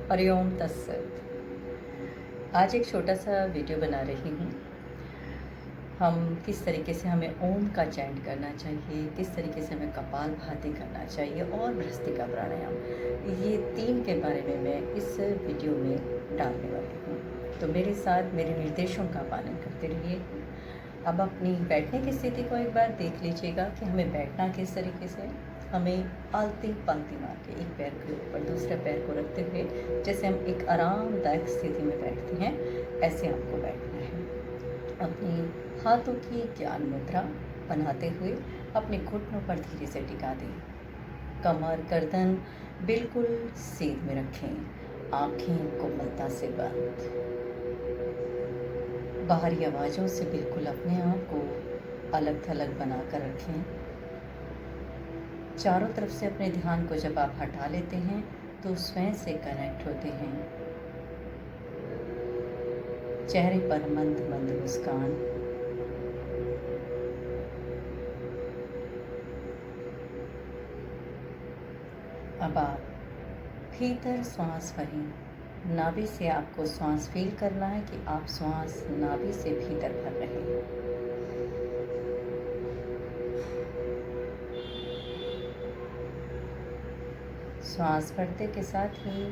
हरिओम तत्सत। आज एक छोटा सा वीडियो बना रही हूँ। हम किस तरीके से हमें ओम का चैंट करना चाहिए, किस तरीके से हमें कपालभाति करना चाहिए और भ्रस्त्रिका प्राणायाम, ये 3 के बारे में मैं इस वीडियो में डालने वाली हूँ। तो मेरे साथ मेरे निर्देशों का पालन करते रहिए। अब अपनी बैठने की स्थिति को एक बार देख लीजिएगा कि हमें बैठना किस तरीके से। हमें आलती पालती मार के एक पैर के ऊपर दूसरे पैर को रखते हुए जैसे हम एक आरामदायक स्थिति में बैठते हैं, ऐसे आपको बैठना है। अपनी हाथों की ज्ञान मुद्रा बनाते हुए अपने घुटनों पर धीरे से टिका दें। कमर गर्दन बिल्कुल सीध में रखें। आँखें कोमलता से बंद। बाहरी आवाज़ों से बिल्कुल अपने आप को अलग थलग बना कर रखें। चारों तरफ से अपने ध्यान को जब आप हटा लेते हैं तो स्वयं से कनेक्ट होते हैं। चेहरे पर मंद मंद मुस्कान। अब आप भीतर श्वास भरें। नाभि से आपको श्वास फील करना है कि आप श्वास नाभि से भीतर भर रहे हैं। श्वास भरते के साथ ही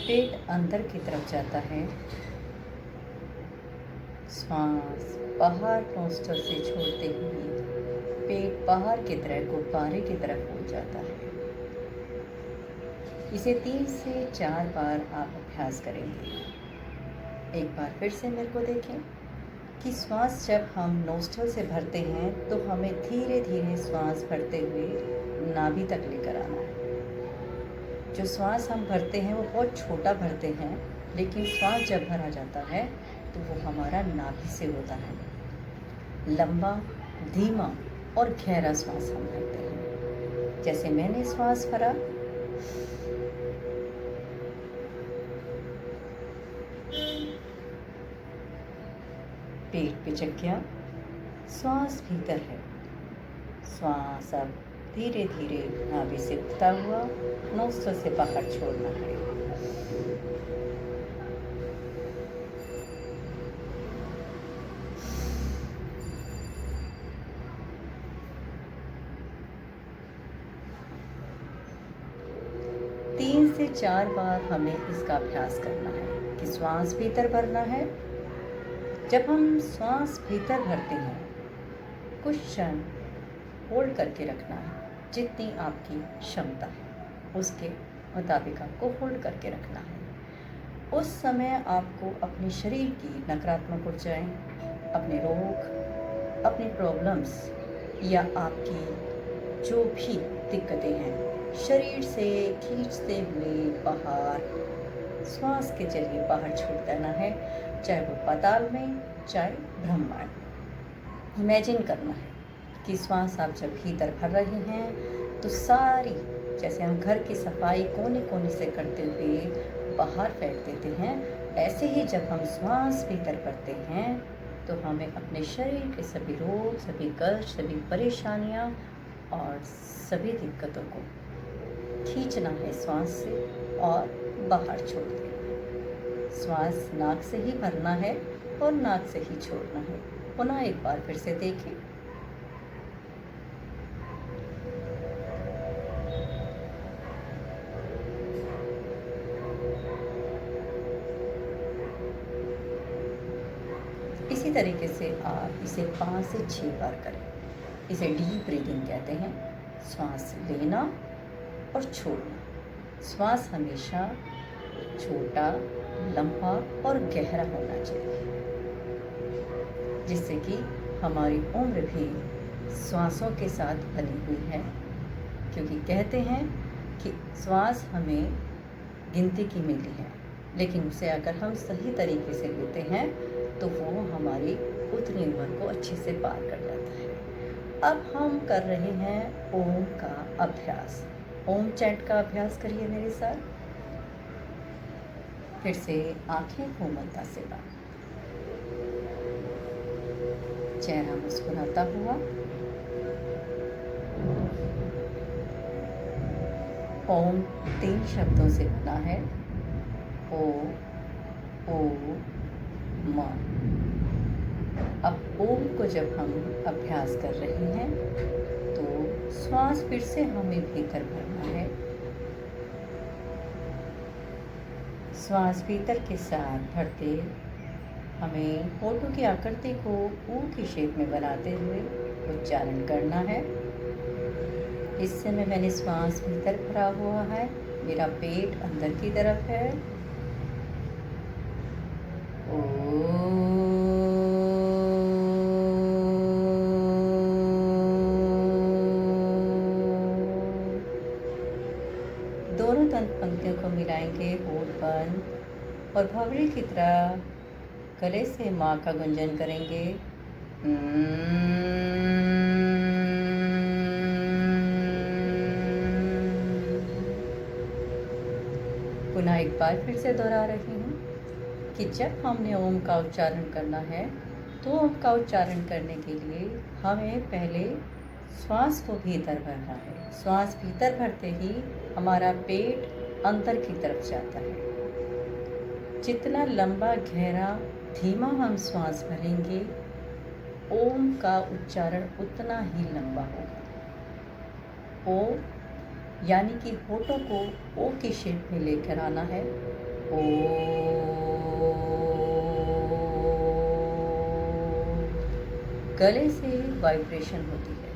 पेट अंदर की तरफ जाता है। श्वास बाहर नोस्ट्रल से छोड़ते हुए पेट बाहर की तरफ गुब्बारे की तरफ हो जाता है। इसे 3 से 4 बार आप अभ्यास करेंगे। एक बार फिर से मेरे को देखें कि श्वास जब हम नोस्ट्रल से भरते हैं तो हमें धीरे धीरे श्वास भरते हुए नाभि तक लेकर आना है। जो श्वास हम भरते हैं वो बहुत छोटा भरते हैं, लेकिन श्वास जब भरा जाता है तो वो हमारा नाभि से होता है। लंबा, धीमा और गहरा श्वास हम भरते हैं। जैसे मैंने श्वास भरा, पेट पे जग गया, श्वास भीतर है। श्वास अब धीरे धीरे नाभि से उठता हुआ नोस्ट्रल से बाहर छोड़ना है। तीन से 4 बार हमें इसका अभ्यास करना है कि श्वास भीतर भरना है। जब हम श्वास भीतर भरते हैं कुछ क्षण होल्ड करके रखना है। जितनी आपकी क्षमता है उसके मुताबिक आपको होल्ड करके रखना है। उस समय आपको अपने शरीर की नकारात्मक ऊर्जाएं, अपने रोग, अपनी प्रॉब्लम्स या आपकी जो भी दिक्कतें हैं शरीर से खींचते हुए बाहर श्वास के जरिए बाहर छोड़ देना है, चाहे वो पाताल में चाहे ब्रह्मांड। इमेजिन करना है कि श्वास आप जब भीतर भर रहे हैं तो सारी, जैसे हम घर की सफाई कोने कोने से करते हुए बाहर फेंक देते हैं, ऐसे ही जब हम श्वास भीतर भरते हैं तो हमें अपने शरीर के सभी रोग, सभी कष्ट, सभी परेशानियां और सभी दिक्कतों को खींचना है श्वास से और बाहर छोड़ देना। श्वास नाक से ही भरना है और नाक से ही छोड़ना है। पुनः एक बार फिर से देखें। इसी तरीके से आप इसे 5 से 6 बार करें। इसे डीप ब्रीदिंग कहते हैं। श्वास लेना और छोड़ना। श्वास हमेशा छोटा, लंबा और गहरा होना चाहिए, जिससे कि हमारी उम्र भी श्वासों के साथ बनी हुई है। क्योंकि कहते हैं कि श्वास हमें गिनती की मिली है, लेकिन उसे अगर हम सही तरीके से लेते हैं तो वो हमारी उतनी उम्र को अच्छे से पार कर जाता है। अब हम कर रहे हैं ओम का अभ्यास। ओम चैंट का अभ्यास करिए मेरे साथ। फिर से आंखें कोमलता से बंद, चेहरा मुस्कुराता हुआ। ओम 3 शब्दों से बना है। ओ ओ म। अब ओम को जब हम अभ्यास कर रहे हैं तो श्वास फिर से हमें भीतर भरना है। श्वास भीतर के साथ भरते हमें होठों की आकृति को ऊ की शेप में बनाते हुए उच्चारण करना है। इस समय मैंने श्वास भीतर भरा हुआ है, मेरा पेट अंदर की तरफ है। दोनों दंत पंक्तियों को मिलाएंगे, होठ बंद और भंवरे की तरह गले से माँ का गुंजन करेंगे। पुनः एक बार फिर से दोहरा रही हूँ कि जब हमने ओम का उच्चारण करना है तो ओम का उच्चारण करने के लिए हमें पहले श्वास को भीतर भरना है। श्वास भीतर भरते ही हमारा पेट अंदर की तरफ जाता है। जितना लंबा गहरा धीमा हम श्वास भरेंगे ओम का उच्चारण उतना ही लंबा होगा। ओ यानी कि होठों को ओ की शेप में लेकर आना है। ओ गले से वाइब्रेशन होती है।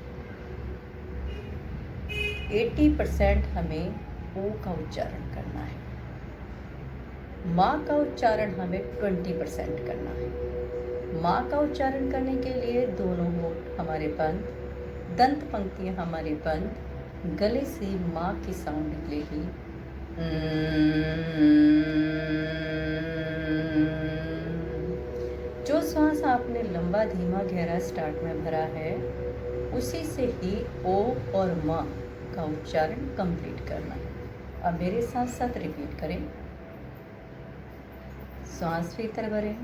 80% हमें ओ का उच्चारण करना है। माँ का उच्चारण हमें 20% करना है। माँ का उच्चारण करने के लिए दोनों होठ हमारे बंद, दंत पंक्तियाँ हमारे बंद, गले से माँ की साउंड निकलेगी। जो श्वास आपने लंबा धीमा गहरा स्टार्ट में भरा है उसी से ही ओ और माँ का उच्चारण कंप्लीट करना है। अब मेरे साथ साथ रिपीट करें। श्वास भीतर भरें।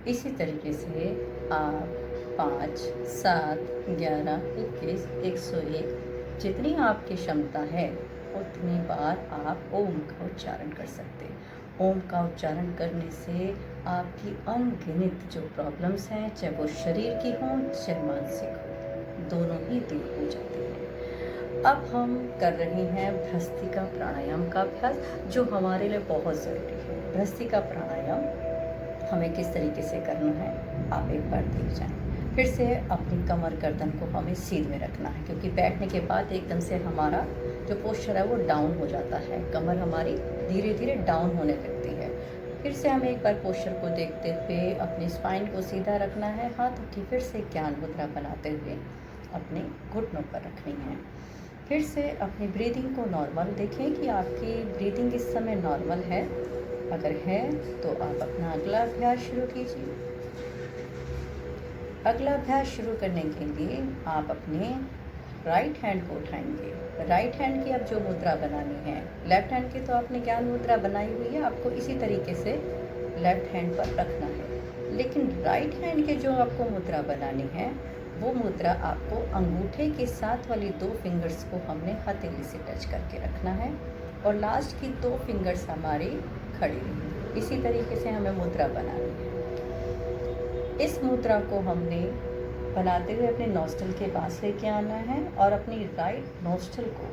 इसी तरीके से आप 5, 7, 11, 21, 101 जितनी आपकी क्षमता है उतनी बार आप ओम का उच्चारण कर सकते हैं। ओम का उच्चारण करने से आपकी अनगिनत जो प्रॉब्लम्स हैं, चाहे वो शरीर की हों चाहे मानसिक हो, दोनों ही दूर हो जाती हैं। अब हम कर रहे हैं भ्रस्त्रिका प्राणायाम का अभ्यास, जो हमारे लिए बहुत ज़रूरी है। भ्रस्त्रिका प्राणायाम हमें किस तरीके से करना है आप एक बार देख जाएं। फिर से अपनी कमर गर्दन को हमें सीध में रखना है, क्योंकि बैठने के बाद एकदम से हमारा जो पोस्चर है वो डाउन हो जाता है। कमर हमारी धीरे धीरे डाउन होने लगती है। फिर से हमें एक बार पोस्चर को देखते हुए अपनी स्पाइन को सीधा रखना है। हाथों की फिर से ज्ञान मुद्रा बनाते हुए अपने घुटनों पर रखनी है। फिर से अपनी ब्रीदिंग को नॉर्मल देखें कि आपकी ब्रीदिंग इस समय नॉर्मल है। अगर है तो आप अपना अगला अभ्यास शुरू कीजिए। अगला अभ्यास शुरू करने के लिए आप अपने राइट हैंड को उठाएंगे। राइट हैंड की अब जो मुद्रा बनानी है, लेफ्ट हैंड की तो आपने ज्ञान मुद्रा बनाई हुई है, आपको इसी तरीके से लेफ्ट हैंड पर रखना है। लेकिन राइट हैंड के जो आपको मुद्रा बनानी है वो मुद्रा आपको अंगूठे के साथ वाली 2 फिंगर्स को हमने हथेली से टच करके रखना है और लास्ट की 2 फिंगर्स हमारी खड़ी रही। इसी तरीके से हमें मुद्रा बनानी है। इस मुद्रा को हमने बनाते हुए अपने नोस्ट्रल के पास लेके आना है और अपनी राइट नोस्ट्रल को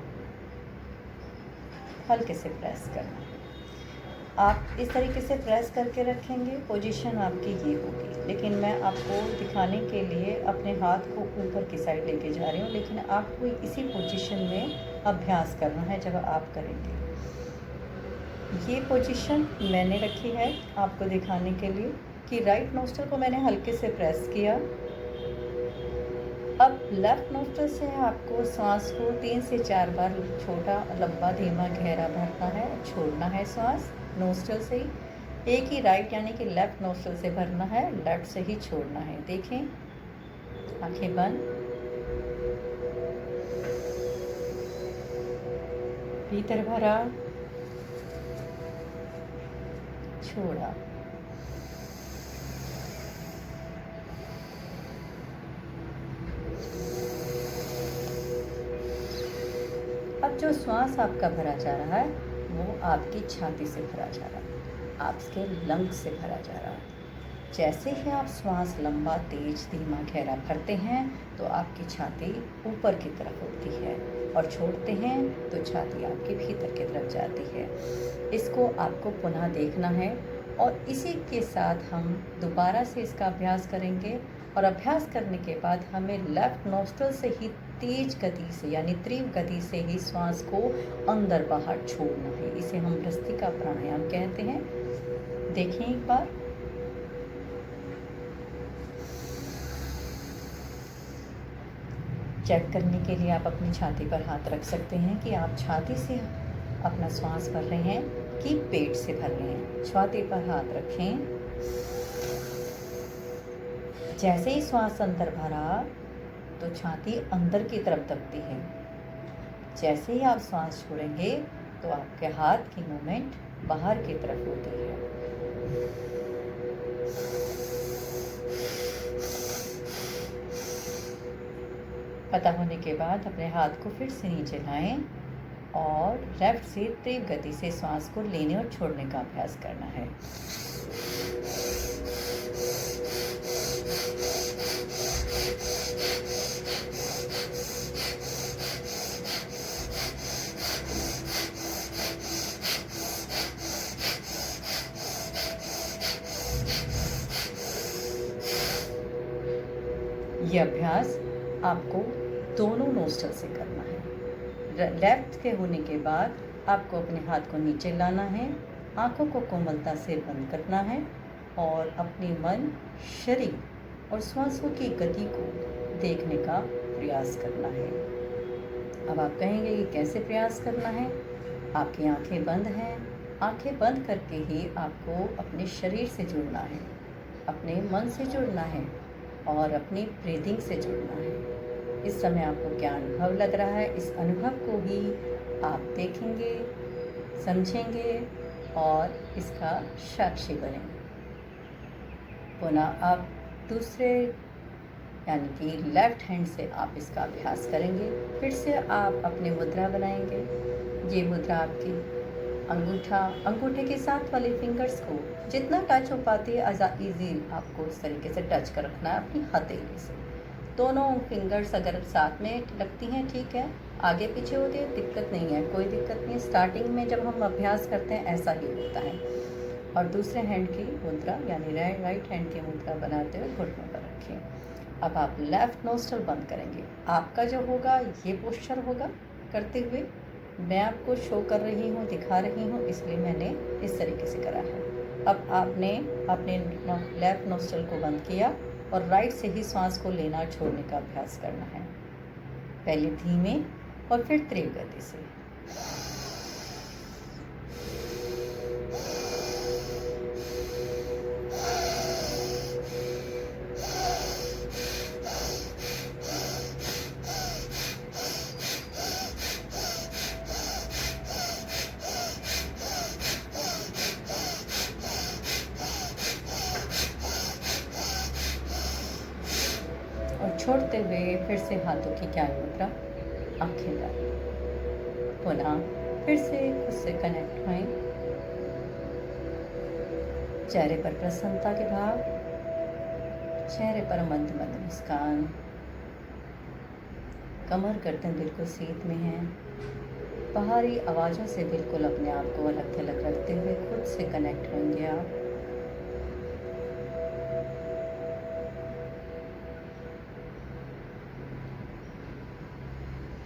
हल्के से प्रेस करना है। आप इस तरीके से प्रेस करके रखेंगे, पोजीशन आपकी ये होगी। लेकिन मैं आपको दिखाने के लिए अपने हाथ को ऊपर की साइड लेके जा रही हूँ, लेकिन आपको इसी पोजीशन में अभ्यास करना है जब आप करेंगे। ये पोजीशन मैंने रखी है आपको दिखाने के लिए कि राइट नोस्ट्रल को मैंने हल्के से प्रेस किया। अब लेफ्ट नोस्ट्रल से आपको सांस को 3 से 4 बार छोटा, लंबा, धीमा, गहरा भरना है, छोड़ना है सांस नोस्ट्रल से ही। एक ही राइट यानी कि लेफ्ट नोस्ट्रल से भरना है, लेफ्ट से ही छोड़ना है। देखें, आंखें बंद, भीतर भरा, छोड़ा। अब जो श्वास आपका भरा जा रहा है वो आपकी छाती से भरा जा रहा है, आपके लंग्स से भरा जा रहा है। जैसे ही आप श्वास लंबा, तेज, धीमा, गहरा भरते हैं तो आपकी छाती ऊपर की तरफ होती है और छोड़ते हैं तो छाती आपके भीतर की तरफ जाती है। इसको आपको पुनः देखना है और इसी के साथ हम दोबारा से इसका अभ्यास करेंगे। और अभ्यास करने के बाद हमें लेफ्ट नोस्ट्रल से ही तेज गति से यानी तीव्र गति से ही श्वास को अंदर बाहर छोड़ना है। इसे हम भ्रस्त्रिका प्राणायाम कहते हैं। देखें एक बार, चेक करने के लिए आप अपनी छाती पर हाथ रख सकते हैं कि आप छाती से अपना श्वास भर रहे हैं कि पेट से भर रहे हैं। छाती पर हाथ रखें। जैसे ही श्वास अंदर भरा तो छाती अंदर की तरफ दबती है। जैसे ही आप श्वास छोड़ेंगे तो आपके हाथ की मूवमेंट बाहर की तरफ होती है। पता होने के बाद अपने हाथ को फिर से नीचे लाएं और लेफ्ट से तीव्र गति से श्वास को लेने और छोड़ने का अभ्यास करना है। ये अभ्यास आपको दोनों नोस्ट्रल से करना है। लेफ्ट के होने के बाद आपको अपने हाथ को नीचे लाना है, आंखों को कोमलता से बंद करना है और अपने मन, शरीर और श्वासों की गति को देखने का प्रयास करना है। अब आप कहेंगे कि कैसे प्रयास करना है? आपकी आंखें बंद हैं। आंखें बंद करके ही आपको अपने शरीर से जुड़ना है, अपने मन से जुड़ना है और अपनी ब्रीदिंग से जुड़ना है। इस समय आपको क्या अनुभव लग रहा है, इस अनुभव को ही आप देखेंगे, समझेंगे और इसका साक्षी बनेंगे। पुनः आप दूसरे यानी कि लेफ्ट हैंड से आप इसका अभ्यास करेंगे। फिर से आप अपनी मुद्रा बनाएंगे। ये मुद्रा आपकी अंगूठे के साथ वाले फिंगर्स को जितना टच हो पाती है ईजी आपको इस तरीके से टच कर रखना है अपनी हथेली से। दोनों फिंगर्स अगर साथ में लगती हैं ठीक है, आगे पीछे होती है दिक्कत नहीं है, कोई दिक्कत नहीं है। स्टार्टिंग में जब हम अभ्यास करते हैं ऐसा ही होता है। और दूसरे हैंड की मुद्रा यानी राइट हैंड की मुद्रा बनाते हुए घुटनों पर रखें। अब आप लेफ्ट नोस्ट्रल बंद करेंगे। आपका जो होगा ये पोस्चर होगा करते हुए, मैं आपको शो कर रही हूँ, दिखा रही हूँ, इसलिए मैंने इस तरीके से करा है। अब आपने अपने लेफ्ट नोस्ट्रल को बंद किया और राइट से ही श्वास को लेना और छोड़ने का अभ्यास करना है, पहले धीमे और फिर तीव्र गति से। और छोड़ते हुए फिर से हाथों की ज्ञान मुद्रा, आंखें बंद। पुनः फिर से खुद से कनेक्ट हुए। चेहरे पर प्रसन्नता के भाव, चेहरे पर मंद मंद मुस्कान, कमर गर्दन बिल्कुल सीध में है। बाहरी आवाज़ों से बिल्कुल अपने आप को अलग थलग रखते हुए खुद से कनेक्ट होंगे आप।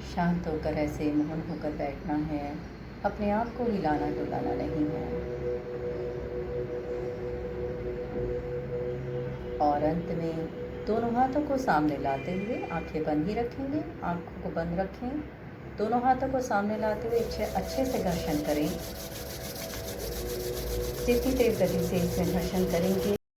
शांत होकर ऐसे मौन होकर बैठना है, अपने आप को हिलाना डुलाना नहीं है। और अंत में दोनों हाथों को सामने लाते हुए आंखें बंद ही रखेंगे, आंखों को बंद रखें। दोनों हाथों को सामने लाते हुए अच्छे से घर्षण करें। जितनी तेज गति से इसमें घर्षण करेंगे